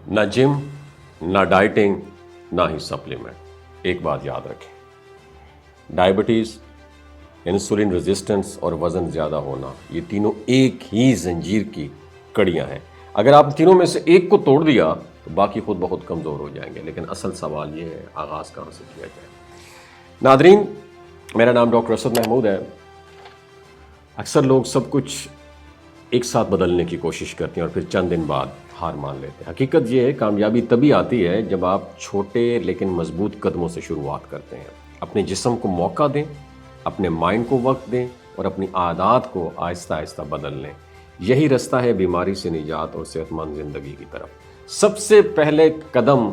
نہ جم، نہ ڈائٹنگ، نہ ہی سپلیمنٹ۔ ایک بات یاد رکھیں، ڈائبٹیز، انسولین ریزسٹنس اور وزن زیادہ ہونا، یہ تینوں ایک ہی زنجیر کی کڑیاں ہیں۔ اگر آپ تینوں میں سے ایک کو توڑ دیا تو باقی خود بخود کمزور ہو جائیں گے۔ لیکن اصل سوال یہ ہے، آغاز کہاں سے کیا جائے؟ ناظرین، میرا نام ڈاکٹر اسد محمود ہے۔ اکثر لوگ سب کچھ ایک ساتھ بدلنے کی کوشش کرتے ہیں اور پھر چند دن بعد ہار مان لیتے ہیں۔ حقیقت یہ ہے، کامیابی تبھی آتی ہے جب آپ چھوٹے لیکن مضبوط قدموں سے شروعات کرتے ہیں۔ اپنے جسم کو موقع دیں، اپنے مائنڈ کو وقت دیں اور اپنی عادات کو آہستہ آہستہ بدل لیں۔ یہی رستہ ہے بیماری سے نجات اور صحت مند زندگی کی طرف۔ سب سے پہلے قدم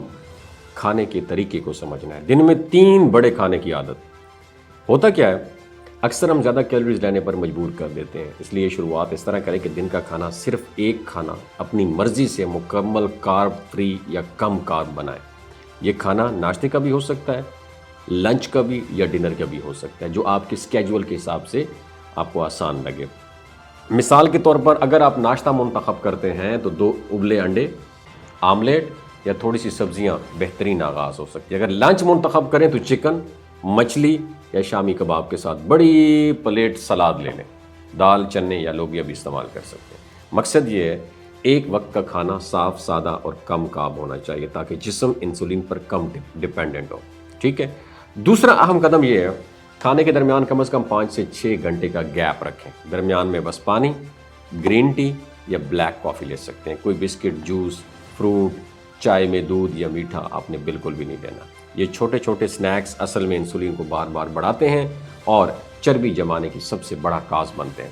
کھانے کے طریقے کو سمجھنا ہے۔ دن میں 3 بڑے کھانے کی عادت۔ ہوتا کیا ہے، اکثر ہم زیادہ کیلوریز لینے پر مجبور کر دیتے ہیں، اس لیے شروعات اس طرح کریں کہ دن کا کھانا صرف ایک کھانا اپنی مرضی سے مکمل کارب فری یا کم کارب بنائیں۔ یہ کھانا ناشتے کا بھی ہو سکتا ہے، لنچ کا بھی یا ڈنر کا بھی ہو سکتا ہے، جو آپ کے اسکیجول کے حساب سے آپ کو آسان لگے۔ مثال کے طور پر اگر آپ ناشتہ منتخب کرتے ہیں تو 2 ابلے انڈے، آملیٹ یا تھوڑی سی سبزیاں بہترین آغاز ہو سکتی ہے۔ اگر لنچ منتخب کریں تو چکن، مچھلی یا شامی کباب کے ساتھ بڑی پلیٹ سلاد لے لیں۔ دال، چنے یا لوبیا بھی استعمال کر سکتے ہیں۔ مقصد یہ ہے، ایک وقت کا کھانا صاف، سادہ اور کم کارب ہونا چاہیے تاکہ جسم انسولین پر کم ڈیپینڈنٹ ہو۔ ٹھیک ہے؟ دوسرا اہم قدم یہ ہے، کھانے کے درمیان کم از کم 5 سے 6 گھنٹے کا گیپ رکھیں۔ درمیان میں بس پانی، گرین ٹی یا بلیک کافی لے سکتے ہیں۔ کوئی بسکٹ، جوس، فروٹ، چائے میں دودھ یا میٹھا آپ نے بالکل بھی نہیں لینا۔ یہ چھوٹے چھوٹے سنیکس اصل میں انسولین کو بار بار بڑھاتے ہیں اور چربی جمانے کی سب سے بڑا کاز بنتے ہیں۔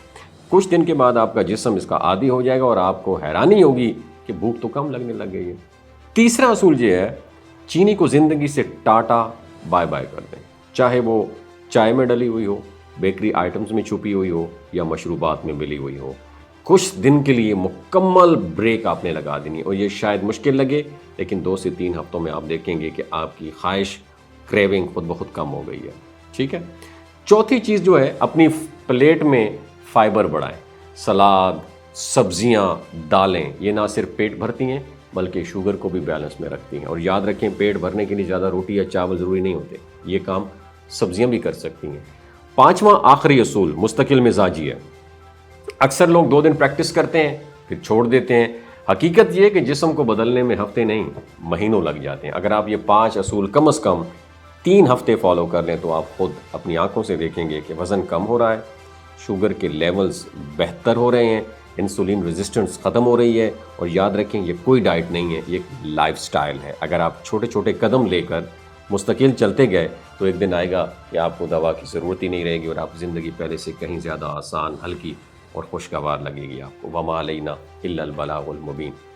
کچھ دن کے بعد آپ کا جسم اس کا عادی ہو جائے گا اور آپ کو حیرانی ہوگی کہ بھوک تو کم لگنے لگ گئی ہے۔ تیسرا اصول یہ ہے، چینی کو زندگی سے ٹاٹا بائے بائے کر دیں، چاہے وہ چائے میں ڈلی ہوئی ہو، بیکری آئٹمز میں چھپی ہوئی ہو یا مشروبات میں ملی ہوئی ہو۔ کچھ دن کے لیے مکمل بریک آپ نے لگا دینی، اور یہ شاید مشکل لگے لیکن 2 سے 3 ہفتوں میں آپ دیکھیں گے کہ آپ کی خواہش، کریونگ خود بخود کم ہو گئی ہے۔ ٹھیک ہے؟ چوتھی چیز جو ہے، اپنی پلیٹ میں فائبر بڑھائیں۔ سلاد، سبزیاں، دالیں، یہ نہ صرف پیٹ بھرتی ہیں بلکہ شوگر کو بھی بیلنس میں رکھتی ہیں۔ اور یاد رکھیں، پیٹ بھرنے کے لیے زیادہ روٹی یا چاول ضروری نہیں ہوتے، یہ کام سبزیاں بھی کر سکتی ہیں۔ 5واں آخری اصول مستقل مزاجی ہے۔ اکثر لوگ 2 دن پریکٹس کرتے ہیں پھر چھوڑ دیتے ہیں۔ حقیقت یہ ہے کہ جسم کو بدلنے میں ہفتے نہیں، مہینوں لگ جاتے ہیں۔ اگر آپ یہ 5 اصول کم از کم 3 ہفتے فالو کر لیں تو آپ خود اپنی آنکھوں سے دیکھیں گے کہ وزن کم ہو رہا ہے، شوگر کے لیولز بہتر ہو رہے ہیں، انسولین ریزسٹنس ختم ہو رہی ہے۔ اور یاد رکھیں، یہ کوئی ڈائٹ نہیں ہے، یہ ایک لائف سٹائل ہے۔ اگر آپ چھوٹے چھوٹے قدم لے کر مستقل چلتے گئے تو ایک دن آئے گا کہ آپ کو دوا کی ضرورت ہی نہیں رہے گی اور آپ زندگی پہلے سے کہیں زیادہ آسان، ہلکی اور خوشگوار لگے گی آپ کو۔ وما علینا الا البلاغ المبین۔